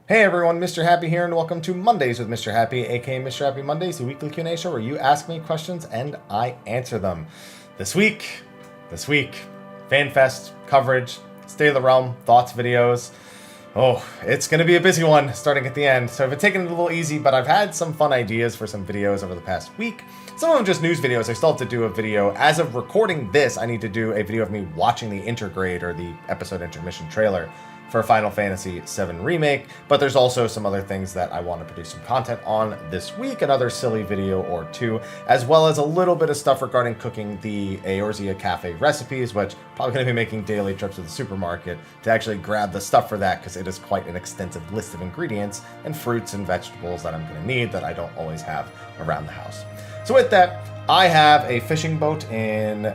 Hey everyone, Mrhappy here, and welcome to Mondays with Mrhappy, aka Mrhappy Mondays, the weekly Q&A show where you ask me questions and I answer them. This week, FanFest coverage, State of the Realm, thoughts videos. Oh, it's going to be a busy one starting at the end, so I've been taking it a little easy, but I've had some fun ideas for some videos over the past week. Some of them just news videos. I still have to do a video. As of recording this, I need to do a video of me watching the intergrade or the episode intermission trailer for Final Fantasy VII Remake, but there's also some other things that I want to produce some content on this week, another silly video or two, as well as a little bit of stuff regarding cooking the Eorzea Cafe recipes, which I'm probably going to be making daily trips to the supermarket to actually grab the stuff for that, because it is quite an extensive list of ingredients and fruits and vegetables that I'm going to need that I don't always have around the house. So with that, I have a fishing boat in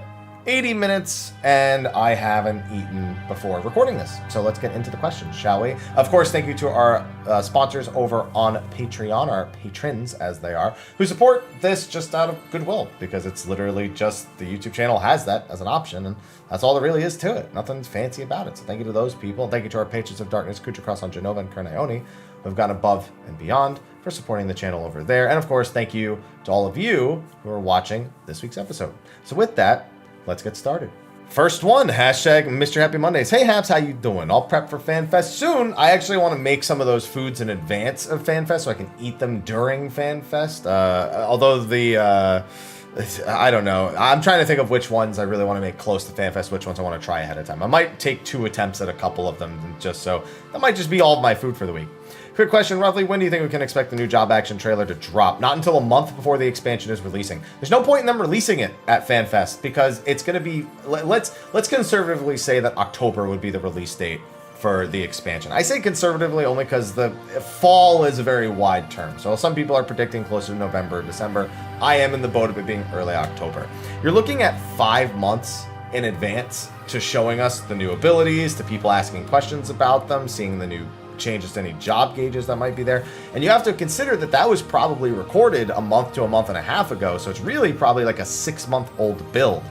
80 minutes, and I haven't eaten before recording this. So let's get into the questions, shall we? Of course, thank you to our sponsors over on Patreon, our patrons as they are, who support this just out of goodwill, because it's literally just the YouTube channel has that as an option, and that's all there really is to it. Nothing fancy about it. So thank you to those people, and thank you to our patrons of darkness, Khuja on Jenova and Kurenai Oni, who have gone above and beyond for supporting the channel over there. And of course, thank you to all of you who are watching this week's episode. So with that, let's get started. First one, hashtag Mrhappy Mondays. Hey Haps, how you doing? I'll prep for FanFest soon. I actually want to make some of those foods in advance of FanFest so I can eat them during FanFest. Although I don't know. I'm trying to think of which ones I really want to make close to FanFest, which ones I want to try ahead of time. I might take 2 attempts at a couple of them, just so that might just be all of my food for the week. Quick question, roughly when do you think we can expect the new job action trailer to drop? Not until a month before the expansion is releasing. There's no point in them releasing it at FanFest because it's going to be, let's conservatively say that October would be the release date for the expansion. I say conservatively only because the fall is a very wide term. So some people are predicting closer to November, December. I am in the boat of it being early October. You're looking at 5 months in advance to showing us the new abilities, to people asking questions about them, seeing the new changes to any job gauges that might be there. And you have to consider that that was probably recorded a month to a month and a half ago. So it's really probably like a 6-month-old build.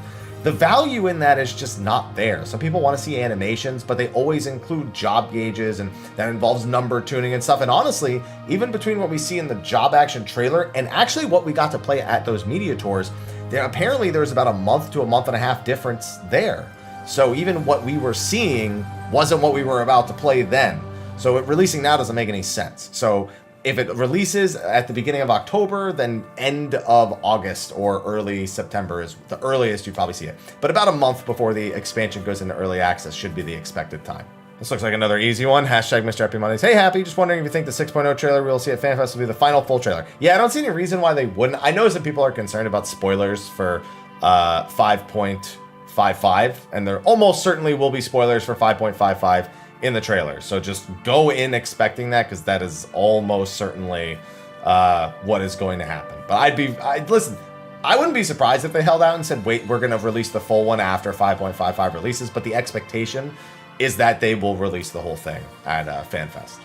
The value in that is just not there. Some people want to see animations, but they always include job gauges, and that involves number tuning and stuff. And honestly, even between what we see in the job action trailer and actually what we got to play at those media tours, apparently there's about a month to a month and a half difference there. So even what we were seeing wasn't what we were about to play then. So it releasing now doesn't make any sense. So if it releases at the beginning of October, then end of August or early September is the earliest you probably see it. But about a month before the expansion goes into early access should be the expected time. This looks like another easy one. Hashtag Mrhappy Mondays. Hey Happy, just wondering if you think the 6.0 trailer we'll see at FanFest will be the final full trailer. Yeah, I don't see any reason why they wouldn't. I know that people are concerned about spoilers for 5.55, and there almost certainly will be spoilers for 5.55 in the trailer. So just go in expecting that, because that is almost certainly what is going to happen. But listen, I wouldn't be surprised if they held out and said, wait, we're going to release the full one after 5.55 releases, but the expectation is that they will release the whole thing at FanFest.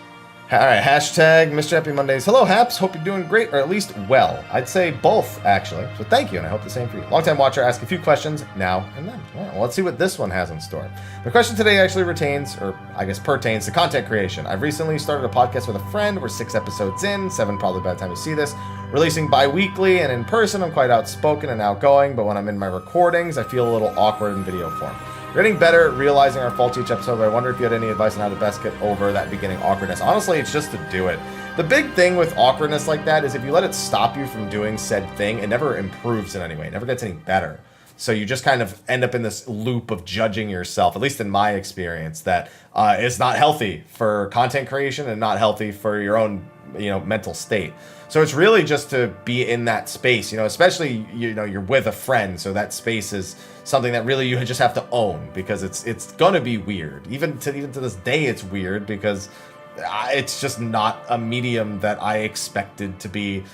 All right, hashtag Mrhappy Mondays. Hello, Haps. Hope you're doing great, or at least well. I'd say both, actually. So thank you, and I hope the same for you. Longtime watcher, ask a few questions now and then. All right, well, let's see what this one has in store. The question today actually pertains to content creation. I've recently started a podcast with a friend. We're 6 episodes in, 7 probably by the time you see this. Releasing bi-weekly, and in person, I'm quite outspoken and outgoing, but when I'm in my recordings, I feel a little awkward in video form. We're getting better at realizing our faults each episode, but I wonder if you had any advice on how to best get over that beginning awkwardness. Honestly, it's just to do it. The big thing with awkwardness like that is if you let it stop you from doing said thing, it never improves in any way. It never gets any better. So you just kind of end up in this loop of judging yourself, at least in my experience, that is not healthy for content creation and not healthy for your own, mental state. So it's really just to be in that space, especially, you're with a friend. So that space is something that really you just have to own, because it's going to be weird. Even to this day, it's weird because it's just not a medium that I expected to be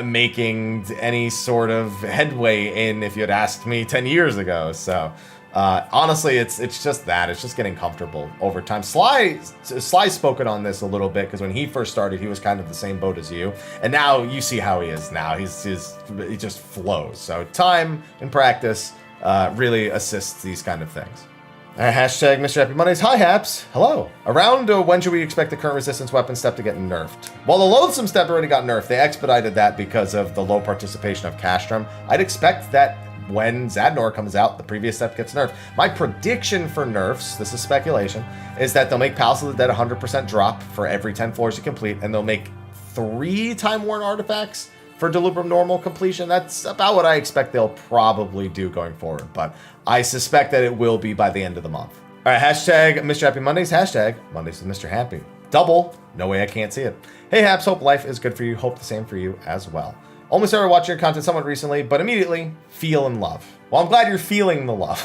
making any sort of headway in if you had asked me 10 years ago. So honestly, it's just that. It's just getting comfortable over time. Sly's spoken on this a little bit, because when he first started, he was kind of the same boat as you. And now you see how he is now. He just flows. So time and practice really assists these kind of things. Hashtag Mr. Happy Mondays. Hi, Haps. Hello. Around when should we expect the current resistance weapon step to get nerfed? Well, the loathsome step already got nerfed. They expedited that because of the low participation of Castrum. I'd expect that when Zadnor comes out, the previous step gets nerfed. My prediction for nerfs, this is speculation, is that they'll make Palace of the Dead 100% drop for every 10 floors you complete, and they'll make 3 Time-Worn artifacts for Delubrum Normal completion. That's about what I expect they'll probably do going forward, but I suspect that it will be by the end of the month. All right, hashtag Mr. Happy Mondays, hashtag Mondays with Mr. Happy. Double, no way I can't see it. Hey, Haps, hope life is good for you. Hope the same for you as well. Only started watching your content somewhat recently, but immediately feel in love. Well, I'm glad you're feeling the love.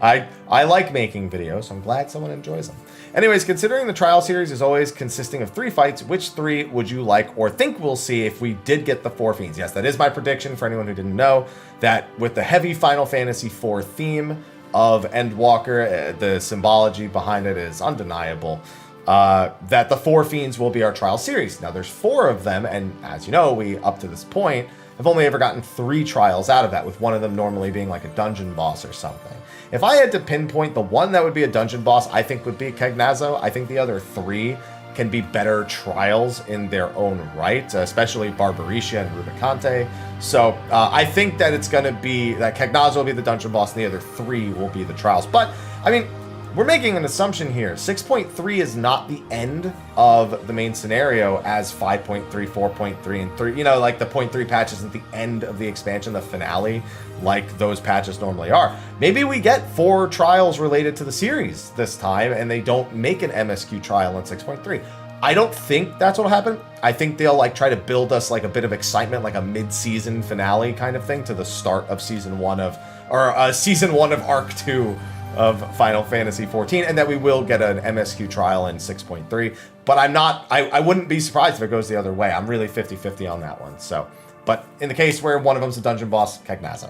I like making videos, so I'm glad someone enjoys them. Anyways, considering the trial series is always consisting of 3 fights, which 3 would you like or think we'll see if we did get the 4 fiends? Yes, that is my prediction for anyone who didn't know, that with the heavy Final Fantasy IV theme of Endwalker, the symbology behind it is undeniable. That the 4 fiends will be our trial series. Now there's 4 of them, and as you know, we up to this point have only ever gotten 3 trials out of that, with one of them normally being like a dungeon boss or something. If I had to pinpoint the one that would be a dungeon boss, I think would be Cagnazzo. I think the other 3 can be better trials in their own right, especially Barbaricia and Rubicante. So I think that it's going to be that Cagnazzo will be the dungeon boss and the other 3 will be the trials. But I mean, we're making an assumption here. 6.3 is not the end of the main scenario, as 5.3, 4.3, and 3. You know, like the 0.3 patch isn't the end of the expansion, the finale, like those patches normally are. Maybe we get 4 trials related to the series this time, and they don't make an MSQ trial in 6.3. I don't think that's what'll happen. I think they'll like try to build us like a bit of excitement, like a mid-season finale kind of thing to the start of season 1 of, or season 1 of Arc 2 of Final Fantasy XIV, and that we will get an MSQ trial in 6.3, but I wouldn't be surprised if it goes the other way. I'm really 50-50 on that one. So, but in the case where one of them's a dungeon boss, Cagnazzo.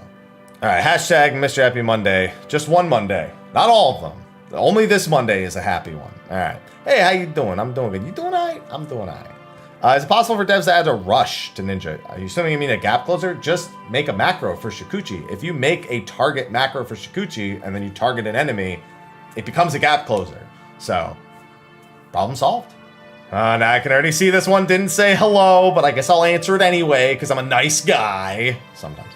All right, hashtag Mr. Happy Monday. Just one Monday, not all of them. Only this Monday is a happy one. All right. Hey, how you doing? I'm doing good. You doing all right? I'm doing all right. Is it possible for devs to add a rush to Ninja? Are you assuming you mean a gap closer? Just make a macro for Shikuchi. If you make a target macro for Shikuchi and then you target an enemy, it becomes a gap closer. So, problem solved. Now I can already see this one didn't say hello, but I guess I'll answer it anyway because I'm a nice guy. Sometimes.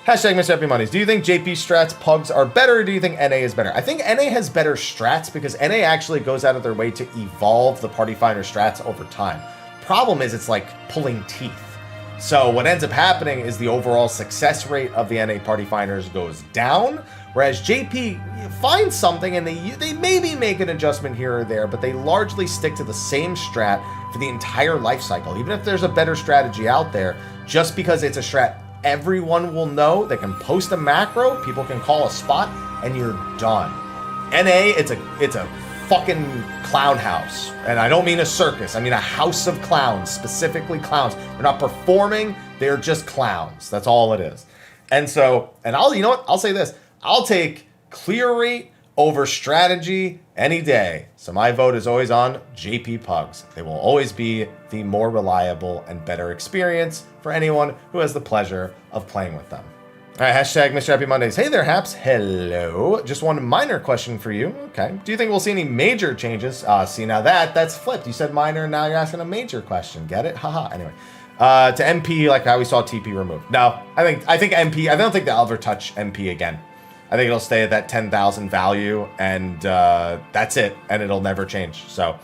Hashtag Mr. Happy Mondays. Do you think JP strats pugs are better, or do you think NA is better? I think NA has better strats because NA actually goes out of their way to evolve the party finder strats over time. Problem is, it's like pulling teeth. So what ends up happening is the overall success rate of the NA party finders goes down, whereas JP finds something and they maybe make an adjustment here or there, but they largely stick to the same strat for the entire life cycle. Even if there's a better strategy out there, just because it's a strat everyone will know, they can post a macro, people can call a spot, and you're done. NA, it's a fucking clown house, and I don't mean a circus, I mean a house of clowns, specifically clowns. They're not performing, they're just clowns. That's all it is. And so, and you know what, I'll say this, I'll take clear rate over strategy any day. So my vote is always on JP Pugs. They will always be the more reliable and better experience for anyone who has the pleasure of playing with them. All right, hashtag Mr. Happy Mondays. Hey there, Haps. Hello. Just one minor question for you. Okay. Do you think we'll see any major changes? See, now that's flipped. You said minor, and now you're asking a major question. Get it? Haha. Anyway. To MP, like how we saw TP removed. No, I think MP, I don't think they'll ever touch MP again. I think it'll stay at that 10,000 value, and that's it, and it'll never change. So,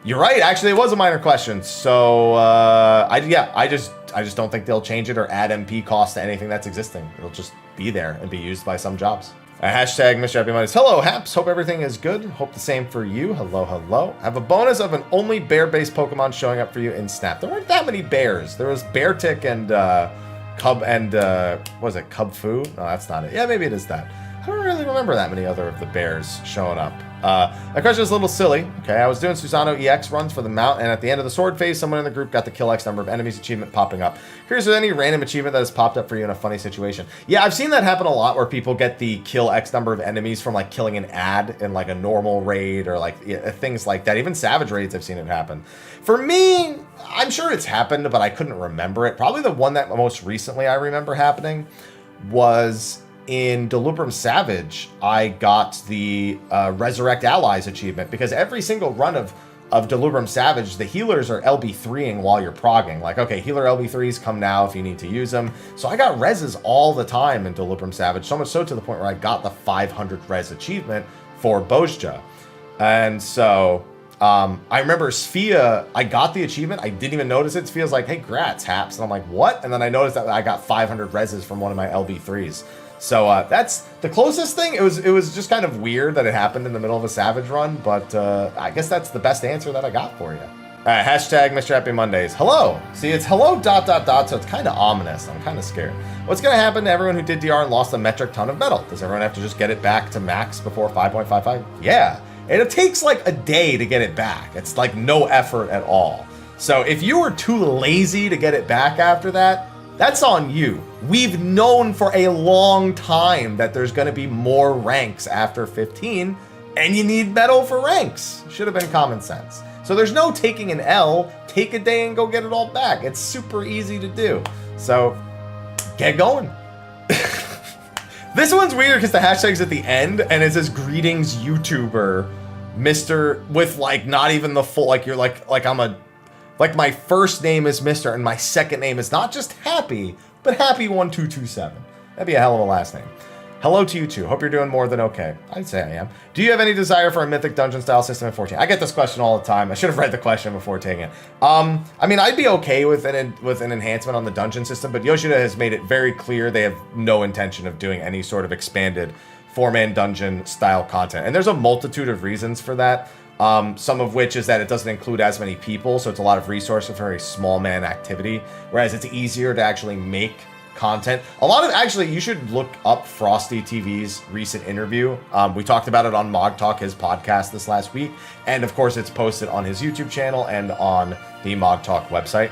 you're right. Actually, it was a minor question. So, I just don't think they'll change it or add MP cost to anything that's existing. It'll just be there and be used by some jobs. Hashtag Mr. Happy Mondays. Hello, Haps. Hope everything is good. Hope the same for you. Hello, hello. I have a bonus of an only bear-based Pokemon showing up for you in Snap. There weren't that many bears. There was Beartic and Cub and, what was it, Cub Fu? No, that's not it. Yeah, maybe it is that. I don't really remember that many other of the bears showing up. My question is a little silly. Okay, I was doing Susano EX runs for the mount, and at the end of the sword phase, someone in the group got the kill X number of enemies achievement popping up. Curious if there's any random achievement that has popped up for you in a funny situation. Yeah, I've seen that happen a lot, where people get the kill X number of enemies from like killing an ad in like a normal raid or like things like that. Even Savage raids, I've seen it happen. For me, I'm sure it's happened, but I couldn't remember it. Probably the one that most recently I remember happening was in Delubrum Savage, I got the Resurrect Allies achievement, because every single run of Delubrum Savage, the healers are LB3ing while you're progging. Like, okay, healer LB3s come now if you need to use them. So I got reses all the time in Delubrum Savage, so much so to the point where I got the 500 res achievement for Bozja. And so I remember Sphia, I got the achievement, I didn't even notice it. Sphia's like, hey, grats, Haps. And I'm like, what? And then I noticed that I got 500 reses from one of my LB3s. So that's the closest thing. It was just kind of weird that it happened in the middle of a Savage run, but I guess that's the best answer that I got for you. Hashtag Mrhappy Mondays. Hello. See, it's hello ... so it's kind of ominous. I'm kind of scared. What's going to happen to everyone who did DR and lost a metric ton of metal? Does everyone have to just get it back to max before 5.55? Yeah. And it takes like a day to get it back. It's like no effort at all. So if you were too lazy to get it back after that, that's on you. We've known for a long time that there's going to be more ranks after 15, and you need metal for ranks. Should have been common sense. So there's no taking an L, take a day and go get it all back. It's super easy to do. So get going. This one's weird because the hashtag's at the end, and it says greetings YouTuber, Mr. with like not even the full, like you're like I'm a, like my first name is Mr. and my second name is not just Happy, but Happy1227. That'd be a hell of a last name. Hello to you two. Hope you're doing more than okay. I'd say I am. Do you have any desire for a mythic dungeon style system in 14? I get this question all the time. I should have read the question before taking it. I mean, I'd be okay with an enhancement on the dungeon system, but Yoshida has made it very clear they have no intention of doing any sort of expanded 4-man dungeon style content. And there's a multitude of reasons for that. Some of which is that it doesn't include as many people, so it's a lot of resources for a small man activity, whereas it's easier to actually make content. A lot of, actually, you should look up Frosty TV's recent interview. We talked about it on Mog Talk, his podcast, this last week, and of course it's posted on his YouTube channel and on the Mog Talk website.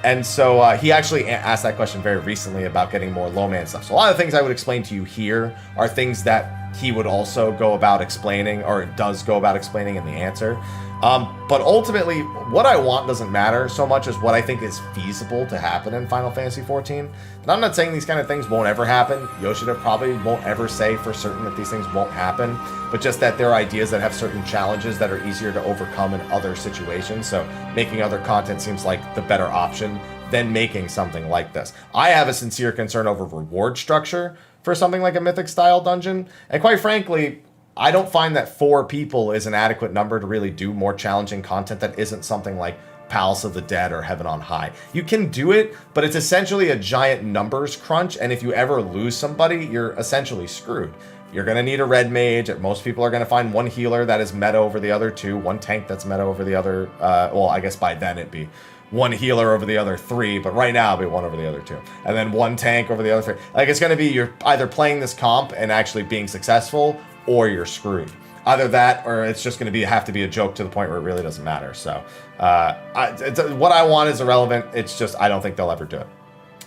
And so he actually asked that question very recently about getting more low-man stuff. So a lot of things I would explain to you here are things that he would also go about explaining, or does go about explaining in the answer. But ultimately, what I want doesn't matter so much as what I think is feasible to happen in Final Fantasy XIV. And I'm not saying these kind of things won't ever happen. Yoshida probably won't ever say for certain that these things won't happen, but just that there are ideas that have certain challenges that are easier to overcome in other situations. So making other content seems like the better option than making something like this. I have a sincere concern over reward structure for something like a mythic style dungeon. And quite frankly, I don't find that 4 people is an adequate number to really do more challenging content that isn't something like Palace of the Dead or Heaven on High. You can do it, but it's essentially a giant numbers crunch, and if you ever lose somebody, you're essentially screwed. You're going to need a red mage. Most people are going to find one healer that is meta over the other 2, one tank that's meta over the other, well, I guess by then it'd be one healer over the other 3, but right now it'll be one over the other 2. And then one tank over the other 3. Like, it's going to be you're either playing this comp and actually being successful, or you're screwed. Either that, or it's just going to have to be a joke to the point where it really doesn't matter. So, what I want is irrelevant. It's just I don't think they'll ever do it.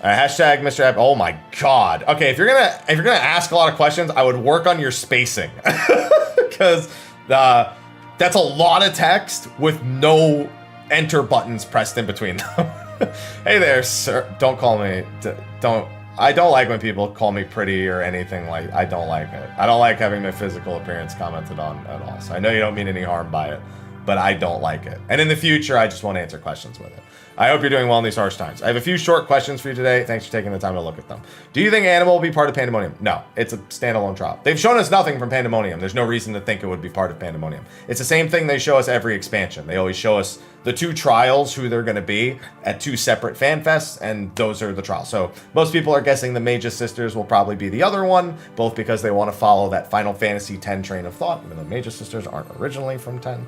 Hashtag Mr. App. Oh my God. Okay, if you're gonna ask a lot of questions, I would work on your spacing because that's a lot of text with no enter buttons pressed in between them. Hey there, sir. Don't call me. I don't like when people call me pretty or anything like. I don't like it. I don't like having my physical appearance commented on at all. So I know you don't mean any harm by it, but I don't like it. And in the future, I just want to answer questions with it. I hope you're doing well in these harsh times. I have a few short questions for you today. Thanks for taking the time to look at them. Do you think Animal will be part of Pandemonium? No, it's a standalone trial. They've shown us nothing from Pandemonium. There's no reason to think it would be part of Pandemonium. It's the same thing they show us every expansion. They always show us the 2 trials, who they're going to be, at 2 separate fan fests, and those are the trials. So most people are guessing the Mage's Sisters will probably be the other one, both because they want to follow that Final Fantasy X train of thought, even though Mage's Sisters aren't originally from 10.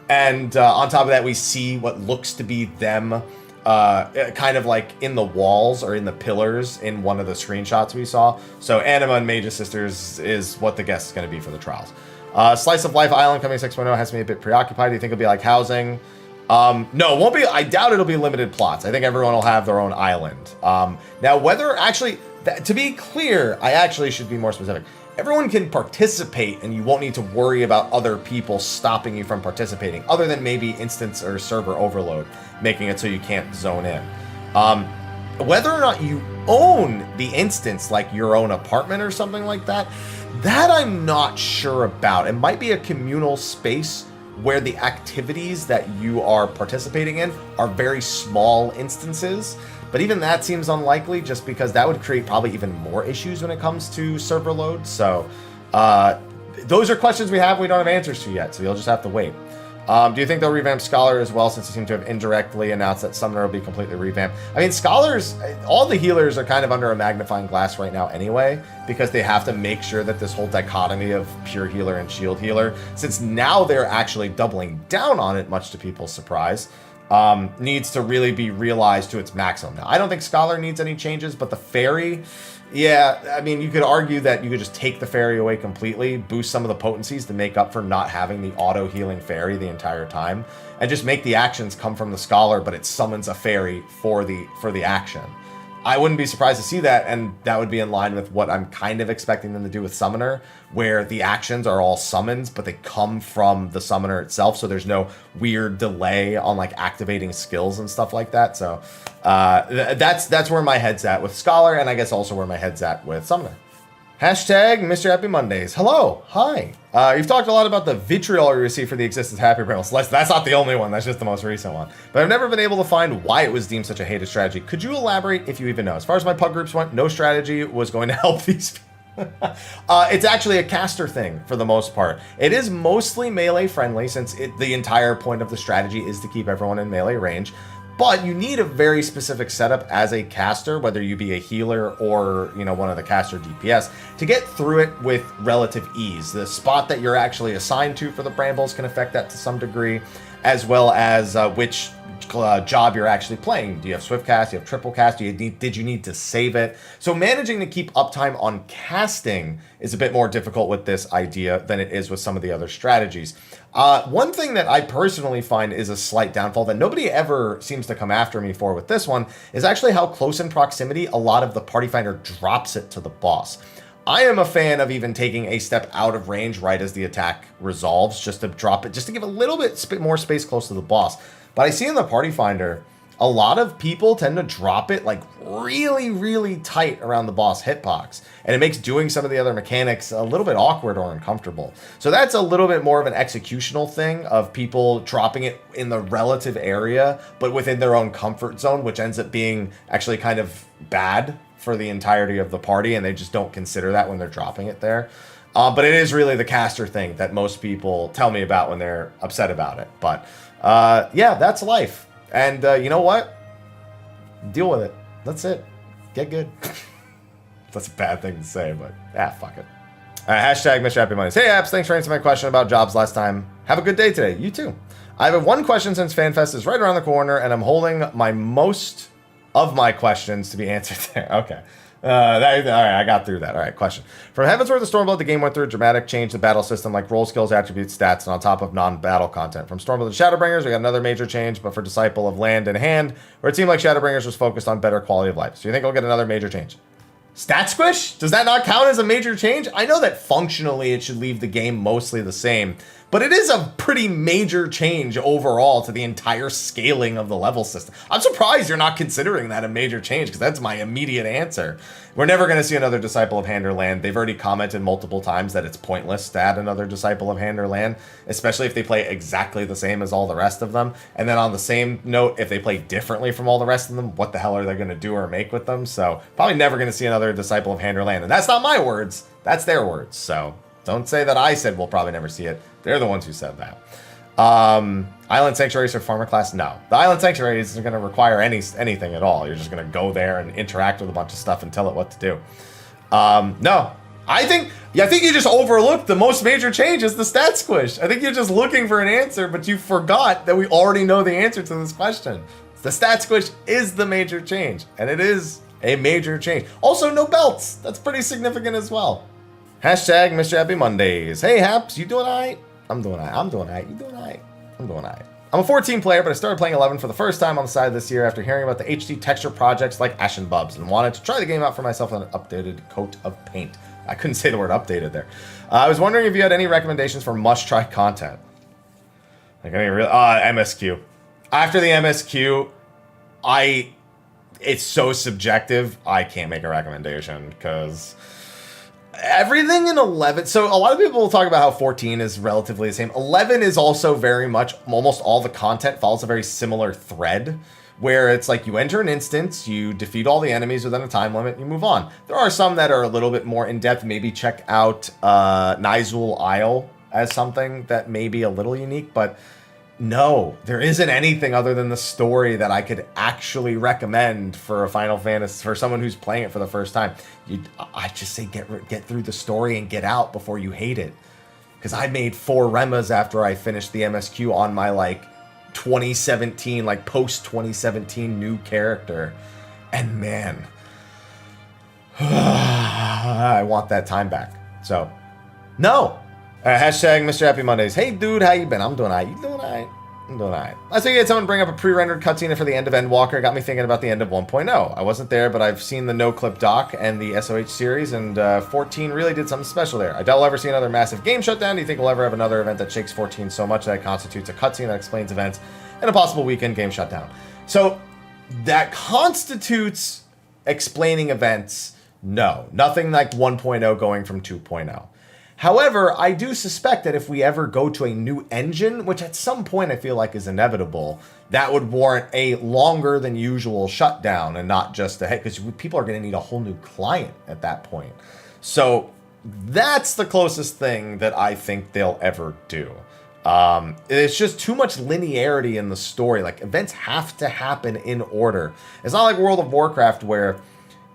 And on top of that, we see what looks to be them kind of like in the walls or in the pillars in one of the screenshots we saw. So Anima and Mage's Sisters is what the guess is going to be for the trials. Slice of Life Island coming 6.0 has me a bit preoccupied. Do you think it'll be like housing? No, it won't be. I doubt it'll be limited plots. I think everyone will have their own island. Now, whether actually, to be clear, I actually should be more specific. Everyone can participate, and you won't need to worry about other people stopping you from participating, other than maybe instance or server overload, making it so you can't zone in. Whether or not you own the instance, like your own apartment or something like that, that I'm not sure about. It might be a communal space where the activities that you are participating in are very small instances. But even that seems unlikely, just because that would create probably even more issues when it comes to server load. So those are questions we don't have answers to yet, so you'll just have to wait. Do you think they'll revamp Scholar as well, since they seem to have indirectly announced that Summoner will be completely revamped? I mean, Scholars, all the healers are kind of under a magnifying glass right now anyway, because they have to make sure that this whole dichotomy of pure healer and shield healer, since now they're actually doubling down on it, much to people's surprise, needs to really be realized to its maximum. Now, I don't think Scholar needs any changes, but the Fairy, yeah, I mean, you could argue that you could just take the Fairy away completely, boost some of the potencies to make up for not having the auto-healing Fairy the entire time, and just make the actions come from the Scholar, but it summons a Fairy for the action. I wouldn't be surprised to see that, and that would be in line with what I'm kind of expecting them to do with Summoner, where the actions are all summons, but they come from the Summoner itself, so there's no weird delay on like activating skills and stuff like that. So that's where my head's at with Scholar, and I guess also where my head's at with Summoner. Hashtag Mr. Happy Mondays. Hello. Hi. You've talked a lot about the vitriol you received for the existence of Happy Brambles. That's not the only one. That's just the most recent one. But I've never been able to find why it was deemed such a hated strategy. Could you elaborate if you even know? As far as my pug groups went, no strategy was going to help these people. It's actually a caster thing for the most part. It is mostly melee friendly, since the entire point of the strategy is to keep everyone in melee range. But you need a very specific setup as a caster, whether you be a healer or, one of the caster DPS, to get through it with relative ease. The spot that you're actually assigned to for the Brambles can affect that to some degree, as well as which job you're actually playing. Do you have swift cast? Do you have triple cast? Did you need to save it? So managing to keep uptime on casting is a bit more difficult with this idea than it is with some of the other strategies. One thing that I personally find is a slight downfall that nobody ever seems to come after me for with this one is actually how close in proximity a lot of the party finder drops it to the boss. I am a fan of even taking a step out of range right as the attack resolves, just to drop it, just to give a little bit more space close to the boss. But I see in the Party Finder, a lot of people tend to drop it like really, really tight around the boss hitbox. And it makes doing some of the other mechanics a little bit awkward or uncomfortable. So that's a little bit more of an executional thing of people dropping it in the relative area, but within their own comfort zone, which ends up being actually kind of bad for the entirety of the party. And they just don't consider that when they're dropping it there. But it is really the caster thing that most people tell me about when they're upset about it. But yeah, that's life. And you know what? Deal with it. That's it. Get good. That's a bad thing to say, but fuck it. Hashtag Mr. Happy Mondays. Hey, Apps, thanks for answering my question about jobs last time. Have a good day today. You too. I have one question since FanFest is right around the corner, and I'm holding most of my questions to be answered there. Okay. All right, I got through that. All right, question. From Heavensward to Stormblood, the game went through a dramatic change to the battle system, like roll skills, attributes, stats, and on top of non-battle content. From Stormblood to Shadowbringers, we got another major change, but for Disciple of Land and Hand, where it seemed like Shadowbringers was focused on better quality of life. So you think we'll get another major change? Stat Squish? Does that not count as a major change? I know that functionally it should leave the game mostly the same, but it is a pretty major change overall to the entire scaling of the level system. I'm surprised you're not considering that a major change, because that's my immediate answer. We're never going to see another Disciple of Hand or Land. They've already commented multiple times that it's pointless to add another Disciple of Hand or Land, especially if they play exactly the same as all the rest of them. And then on the same note, if they play differently from all the rest of them, what the hell are they going to do or make with them? So probably never going to see another Disciple of Hand or Land. And that's not my words. That's their words. So don't say that I said we'll probably never see it. They're the ones who said that. Island Sanctuaries for farmer class? No. The Island Sanctuary isn't going to require anything at all. You're just going to go there and interact with a bunch of stuff and tell it what to do. No. I think you just overlooked the most major change is the stat squish. I think you're just looking for an answer, but you forgot that we already know the answer to this question. The stat squish is the major change, and it is a major change. Also, no belts. That's pretty significant as well. Hashtag Mr. Happy Mondays. Hey, Haps, you doing all right? I'm doing all right. I'm doing all right. You doing all right? I'm doing all right. I'm a 14 player, but I started playing 11 for the first time on the side this year after hearing about the HD texture projects like Ashen Bubs and wanted to try the game out for myself on an updated coat of paint. I couldn't say the word updated there. I was wondering if you had any recommendations for must-try content. Like any real MSQ. After the MSQ, it's so subjective, I can't make a recommendation, because everything in 11... So a lot of people will talk about how 14 is relatively the same. 11 is also very much... Almost all the content follows a very similar thread, where it's like you enter an instance, you defeat all the enemies within a time limit, you move on. There are some that are a little bit more in-depth. Maybe check out Nyzul Isle as something that may be a little unique, but no, there isn't anything other than the story that I could actually recommend for a Final Fantasy, for someone who's playing it for the first time. I just say get through the story and get out before you hate it. Because I made 4 Remas after I finished the MSQ on my, like, 2017, like, post-2017 new character. And, man, I want that time back. So, no. Hashtag Mr. Happy Mondays. Hey, dude, how you been? I'm doing all right. You doing all right? I'm doing all right. Last week, I had someone bring up a pre-rendered cutscene for the end of Endwalker. It got me thinking about the end of 1.0. I wasn't there, but I've seen the no-clip doc and the SOH series, and 14 really did something special there. I doubt we'll ever see another massive game shutdown. Do you think we'll ever have another event that shakes 14 so much that it constitutes a cutscene that explains events and a possible weekend game shutdown? So, that constitutes explaining events? No. Nothing like 1.0 going from 2.0. However, I do suspect that if we ever go to a new engine, which at some point I feel like is inevitable, that would warrant a longer than usual shutdown and not just a hit, because people are going to need a whole new client at that point. So that's the closest thing that I think they'll ever do. It's just too much linearity in the story. Like, events have to happen in order. It's not like World of Warcraft, where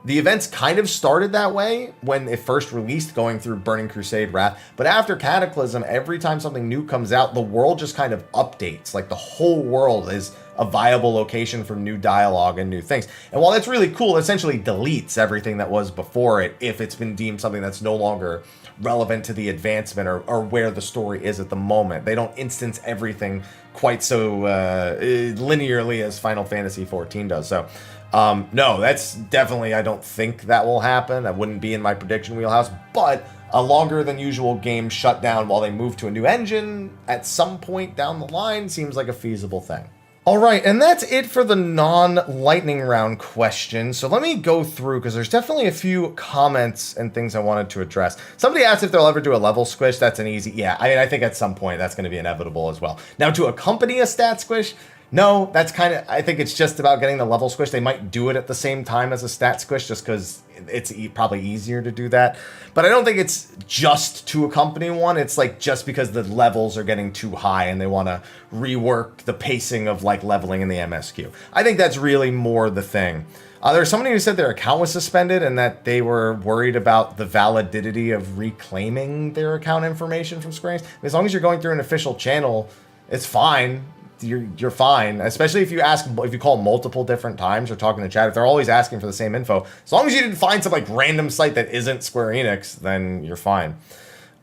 the events kind of started that way when it first released, going through Burning Crusade, Wrath. But after Cataclysm, every time something new comes out, the world just kind of updates. Like, the whole world is a viable location for new dialogue and new things. And while that's really cool, it essentially deletes everything that was before it if it's been deemed something that's no longer relevant to the advancement or where the story is at the moment. They don't instance everything quite so linearly as Final Fantasy XIV does. So, no, that's definitely, I don't think that will happen. That wouldn't be in my prediction wheelhouse, but a longer than usual game shutdown while they move to a new engine at some point down the line seems like a feasible thing. All right, and that's it for the non-lightning round questions. So let me go through, because there's definitely a few comments and things I wanted to address. Somebody asked if they'll ever do a level squish. That's an easy, yeah, I mean, I think at some point that's going to be inevitable as well. Now, to accompany a stat squish, no, that's kind of, I think it's just about getting the level squish. They might do it at the same time as a stat squish just because it's probably easier to do that. But I don't think it's just to accompany one. It's like just because the levels are getting too high and they want to rework the pacing of like leveling in the MSQ. I think that's really more the thing. There's somebody who said their account was suspended and that they were worried about the validity of reclaiming their account information from Square Enix. As long as you're going through an official channel, it's fine. You're fine, especially if you call multiple different times or talking to chat. If they're always asking for the same info, as long as you didn't find some like random site that isn't Square Enix, then you're fine.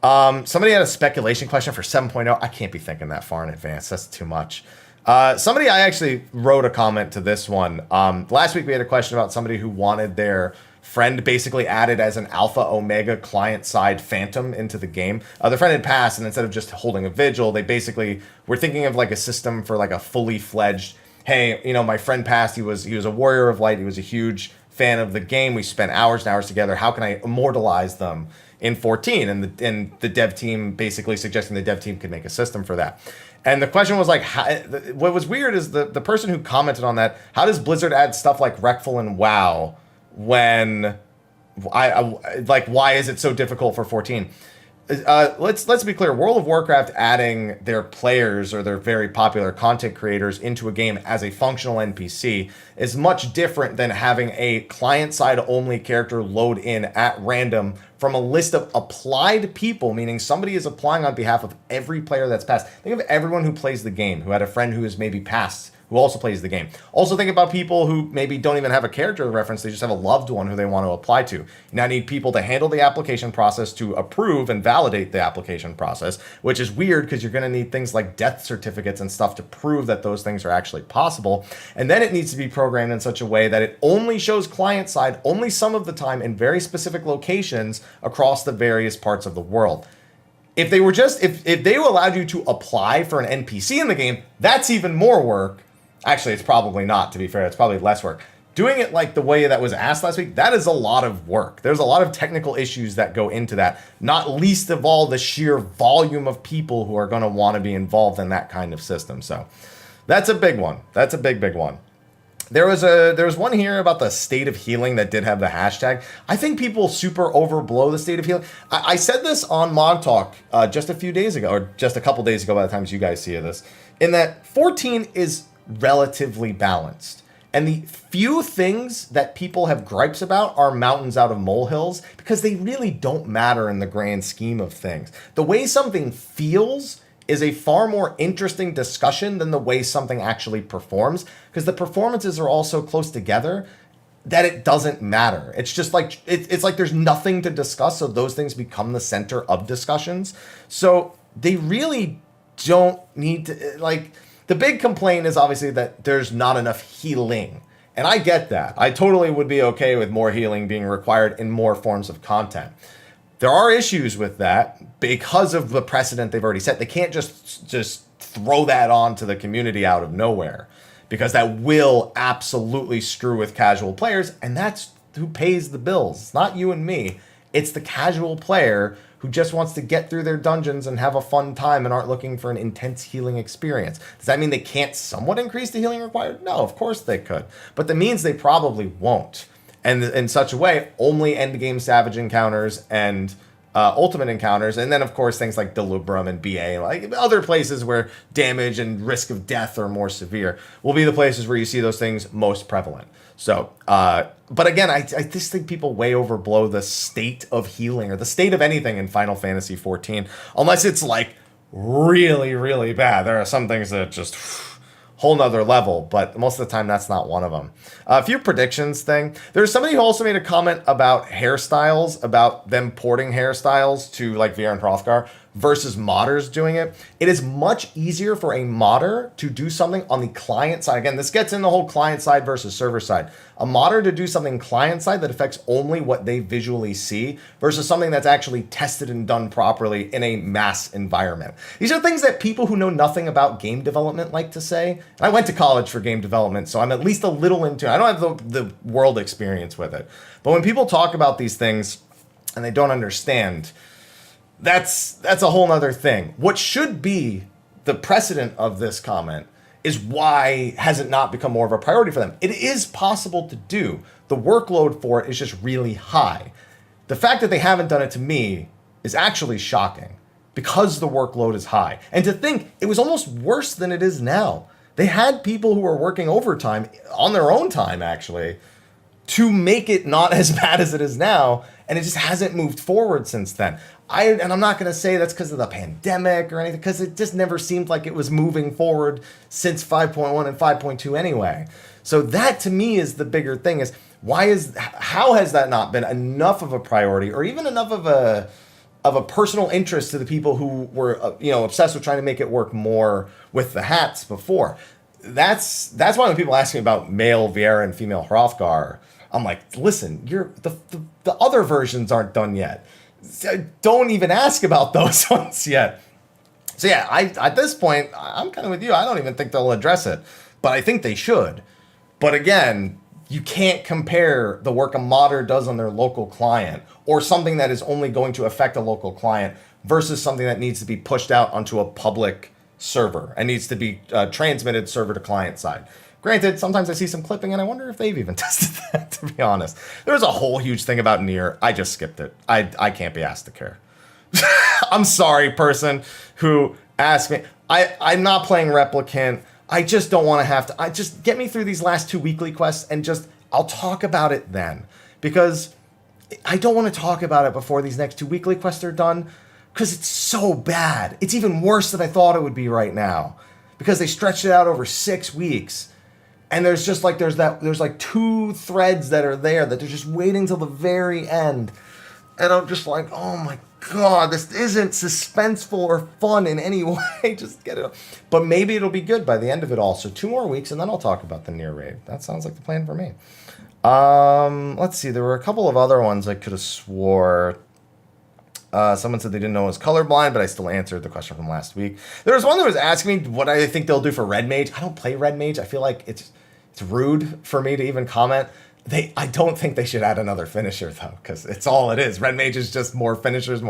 Somebody had a speculation question for 7.0. I can't be thinking that far in advance. That's too much. I actually wrote a comment to this one. Last week we had a question about somebody who wanted their friend basically added as an alpha omega client side phantom into the game. The friend had passed, and instead of just holding a vigil, they basically were thinking of like a system for like a fully fledged, hey, you know, my friend passed, he was a warrior of light, he was a huge fan of the game, we spent hours and hours together, how can I immortalize them in 14? And the dev team basically suggesting the dev team could make a system for that. And the question was like, what was weird is the person who commented on that, how does Blizzard add stuff like Wreckful and WoW when why is it so difficult for 14? Let's be clear. World of Warcraft adding their players or their very popular content creators into a game as a functional NPC is much different than having a client-side only character load in at random from a list of applied people, meaning somebody is applying on behalf of every player that's passed. Think of everyone who plays the game, who had a friend who is maybe passed, who also plays the game. Also think about people who maybe don't even have a character reference, they just have a loved one who they want to apply to. You now need people to handle the application process, to approve and validate the application process, which is weird because you're going to need things like death certificates and stuff to prove that those things are actually possible. And then it needs to be programmed in such a way that it only shows client side only some of the time in very specific locations across the various parts of the world. If they were just, if they allowed you to apply for an NPC in the game, that's even more work. Actually, it's probably not, to be fair. It's probably less work. doing it like the way that was asked last week, that is a lot of work. There's a lot of technical issues that go into that, not least of all the sheer volume of people who are going to want to be involved in that kind of system. So that's a big one. That's a big one. There was one here about the state of healing that did have the hashtag. I think people super overblow the state of healing. I said this on Mod Talk just a few days ago, or just a couple days ago by the time you guys see this, in that 14 is relatively balanced. And the few things that people have gripes about are mountains out of molehills, because they really don't matter in the grand scheme of things. The way something feels is a far more interesting discussion than the way something actually performs, because the performances are all so close together that it doesn't matter. It's just like, it's like there's nothing to discuss, so those things become the center of discussions. So they really don't need to, like, the big complaint is obviously that there's not enough healing. And I get that. I totally would be okay with more healing being required in more forms of content. There are issues with that because of the precedent they've already set. They can't just throw that on to the community out of nowhere, because that will absolutely screw with casual players, and that's who pays the bills. It's not you and me. It's the casual player who just wants to get through their dungeons and have a fun time and aren't looking for an intense healing experience. Does that mean they can't somewhat increase the healing required? No, of course they could. But that means they probably won't. And in such a way, only endgame Savage encounters and ultimate encounters, and then of course things like Delubrum and BA, like other places where damage and risk of death are more severe, will be the places where you see those things most prevalent. So, but again, I just think people way overblow the state of healing or the state of anything in Final Fantasy XIV, unless it's like really, really bad. There are some things that just whole nother level, but most of the time that's not one of them. A few predictions thing. There's somebody who also made a comment about hairstyles, about them porting hairstyles to like VR and Hrothgar versus modders doing it. It is much easier for a modder to do something on the client side. Again, this gets in the whole client side versus server side. A modder to do something client side that affects only what they visually see versus something that's actually tested and done properly in a mass environment. These are things that people who know nothing about game development like to say. And I went to college for game development, so I'm at least a little into it. I don't have the world experience with it. But when people talk about these things and they don't understand, that's a whole nother thing. What should be the precedent of this comment is why has it not become more of a priority for them? It is possible to do. The workload for it is just really high. The fact that they haven't done it to me is actually shocking because the workload is high. And to think it was almost worse than it is now. They had people who were working overtime on their own time, actually, to make it not as bad as it is now, and it just hasn't moved forward since then. And I'm not going to say that's because of the pandemic or anything, because it just never seemed like it was moving forward since 5.1 and 5.2 anyway. So that to me is the bigger thing, is how has that not been enough of a priority, or even enough of a personal interest to the people who were obsessed with trying to make it work more with the hats before. That's why when people ask me about male Viera and female Hrothgar, I'm like, listen, the other versions aren't done yet. So don't even ask about those ones yet. So yeah, at this point, I'm kind of with you. I don't even think they'll address it, but I think they should. But again, you can't compare the work a modder does on their local client, or something that is only going to affect a local client, versus something that needs to be pushed out onto a public server and needs to be transmitted server to client side. Granted, sometimes I see some clipping and I wonder if they've even tested that, to be honest. There's a whole huge thing about Nier. I just skipped it. I can't be asked to care. I'm sorry, person who asked me. I'm not playing Replicant. I just don't want to have to. Just get me through these last 2 weekly quests and I'll talk about it then. Because I don't want to talk about it before these next 2 weekly quests are done, because it's so bad. It's even worse than I thought it would be right now, because they stretched it out over 6 weeks. And there's just like, there's like 2 threads that are there that they're just waiting till the very end. And I'm just like, oh my God, this isn't suspenseful or fun in any way. Just get it up. But maybe it'll be good by the end of it all. So 2 more weeks and then I'll talk about the Nier raid. That sounds like the plan for me. Let's see. There were a couple of other ones I could have swore. Someone said they didn't know I was colorblind, but I still answered the question from last week. There was one that was asking me what I think they'll do for Red Mage. I don't play Red Mage. I feel like It's rude for me to even comment. I don't think they should add another finisher, though, because it's all it is. Red Mage is just more finishers.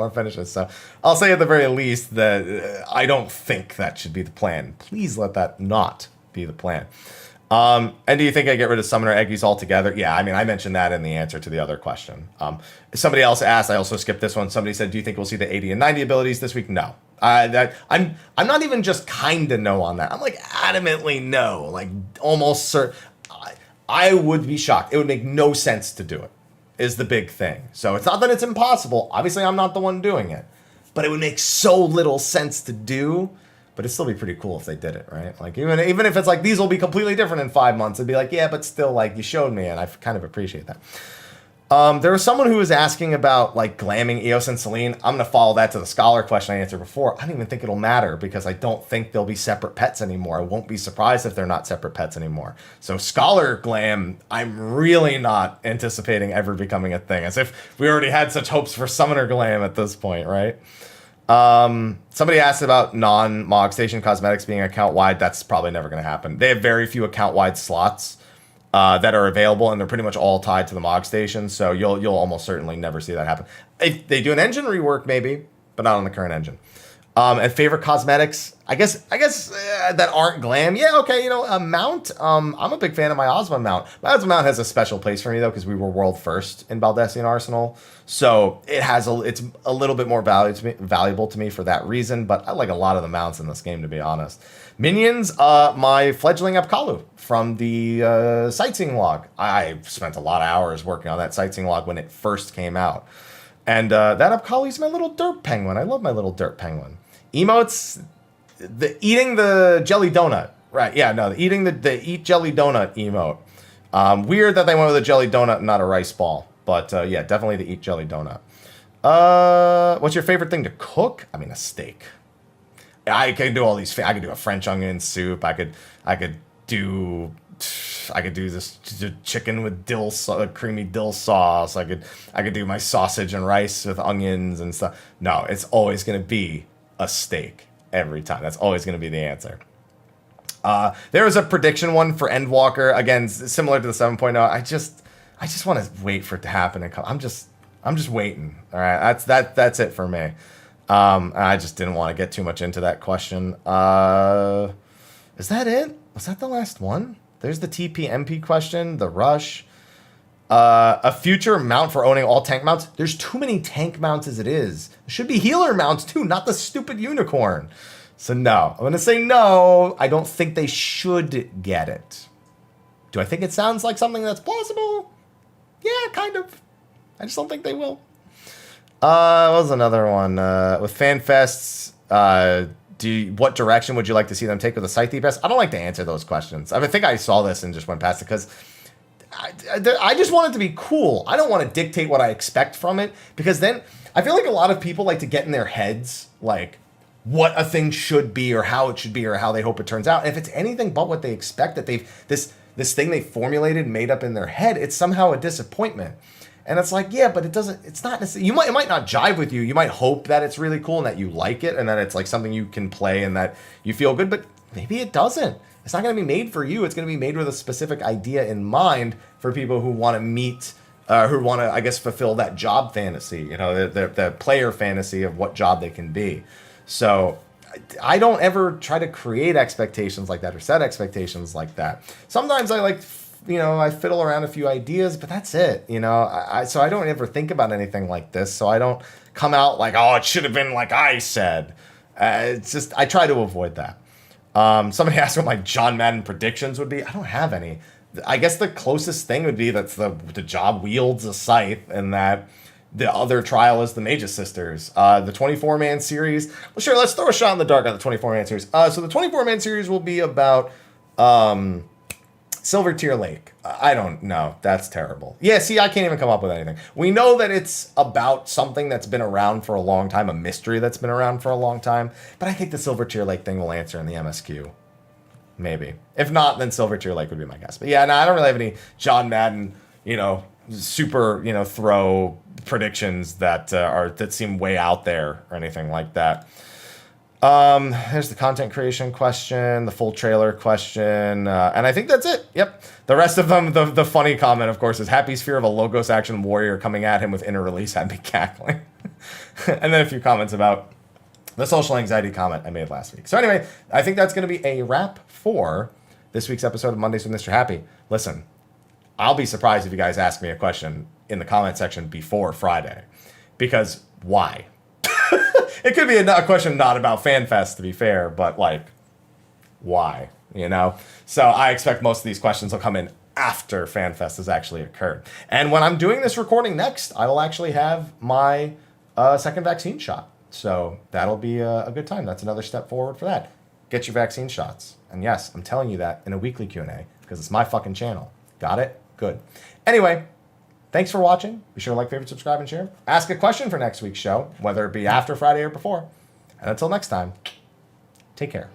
So I'll say at the very least that I don't think that should be the plan. Please let that not be the plan. And do you think I get rid of Summoner Eggies altogether? Yeah, I mean, I mentioned that in the answer to the other question. Somebody else asked, I also skipped this one. Somebody said, do you think we'll see the 80 and 90 abilities this week? No. I'm not even just kind of no on that. I'm like adamantly no, like almost certain. I would be shocked. It would make no sense to do it, is the big thing. So it's not that it's impossible. Obviously, I'm not the one doing it. But it would make so little sense to do. But it'd still be pretty cool if they did it, right? Like, even if it's like, these will be completely different in 5 months, it'd be like, yeah, but still, like, you showed me, and I kind of appreciate that. There was someone who was asking about, like, glamming Eos and Selene. I'm going to follow that to the Scholar question I answered before. I don't even think it'll matter, because I don't think they'll be separate pets anymore. I won't be surprised if they're not separate pets anymore. So Scholar glam, I'm really not anticipating ever becoming a thing, as if we already had such hopes for Summoner glam at this point, right? Somebody asked about non-Mog Station cosmetics being account-wide. That's probably never going to happen. They have very few account-wide slots that are available, and they're pretty much all tied to the Mog Station, so you'll almost certainly never see that happen. If they do an engine rework, maybe, but not on the current engine. And favorite cosmetics, I guess that aren't glam. Yeah, okay, a mount. I'm a big fan of my Ozma mount. My Ozma mount has a special place for me though, because we were world first in Baldesion Arsenal, so it's a little bit more valuable to me for that reason. But I like a lot of the mounts in this game, to be honest. Minions, my fledgling Apkalu from the sightseeing log. I spent a lot of hours working on that sightseeing log when it first came out, and that Apkalu's my little dirt penguin. I love my little dirt penguin. Emotes, eating the jelly donut, right? Yeah, no, eating the eat jelly donut emote. Weird that they went with a jelly donut and not a rice ball, but yeah, definitely the eat jelly donut. What's your favorite thing to cook? I mean, a steak. I could do all these. I could do a French onion soup. I could do this chicken with creamy dill sauce. I could do my sausage and rice with onions and stuff. No, it's always gonna be a steak every time. That's always going to be the answer. There was a prediction one for Endwalker, again similar to the 7.0. I just want to wait for it to happen, and I'm just waiting. All right, that's it for me. I just didn't want to get too much into that question. Is that it? Was that the last one? There's the TP MP question, the rush. A future mount for owning all tank mounts. There's too many tank mounts as it is. There should be healer mounts too, not the stupid unicorn. So no, I'm going to say no. I don't think they should get it. Do I think it sounds like something that's plausible? Yeah, kind of. I just don't think they will. What was another one? With FanFests, what direction would you like to see them take with the Scythe Best? I don't like to answer those questions. I think I saw this and just went past it because I just want it to be cool. I don't want to dictate what I expect from it, because then I feel like a lot of people like to get in their heads like what a thing should be or how it should be or how they hope it turns out. And if it's anything but what they expect, that this thing they formulated, made up in their head, it's somehow a disappointment. And it's like, yeah, but it's not necessarily, it might not jive with you. You might hope that it's really cool and that you like it and that it's like something you can play and that you feel good, but maybe it doesn't. It's not going to be made for you. It's going to be made with a specific idea in mind for people who want to meet, who want to, I guess, fulfill that job fantasy, the player fantasy of what job they can be. So I don't ever try to create expectations like that or set expectations like that. Sometimes I I fiddle around a few ideas, but that's it. So I don't ever think about anything like this. So I don't come out like, oh, it should have been like I said. It's just, I try to avoid that. Somebody asked what my John Madden predictions would be. I don't have any. I guess the closest thing would be that the job wields a scythe and that the other trial is the Magus Sisters. The 24-man series. Well, sure, let's throw a shot in the dark on the 24-man series. So the 24-man series will be about Silver Tear Lake. I don't know. That's terrible. Yeah, see, I can't even come up with anything. We know that it's about something that's been around for a long time, a mystery that's been around for a long time. But I think the Silver Tear Lake thing will answer in the MSQ. Maybe. If not, then Silver Tear Lake would be my guess. But yeah, no, I don't really have any John Madden, super, throw predictions that seem way out there or anything like that. There's the content creation question, the full trailer question, and I think that's it. Yep. The rest of them, the funny comment, of course, is Happy's fear of a Logos Action Warrior coming at him with inner release had me cackling. And then a few comments about the social anxiety comment I made last week. So anyway, I think that's going to be a wrap for this week's episode of Mondays with Mr. Happy. Listen, I'll be surprised if you guys ask me a question in the comment section before Friday. Because why? It could be a question not about FanFest, to be fair, but, like, why? You know? So I expect most of these questions will come in after FanFest has actually occurred. And when I'm doing this recording next, I will actually have my second vaccine shot. So that'll be a good time. That's another step forward for that. Get your vaccine shots. And yes, I'm telling you that in a weekly Q&A because it's my fucking channel. Got it? Good. Anyway, thanks for watching. Be sure to like, favorite, subscribe, and share. Ask a question for next week's show, whether it be after Friday or before. And until next time, take care.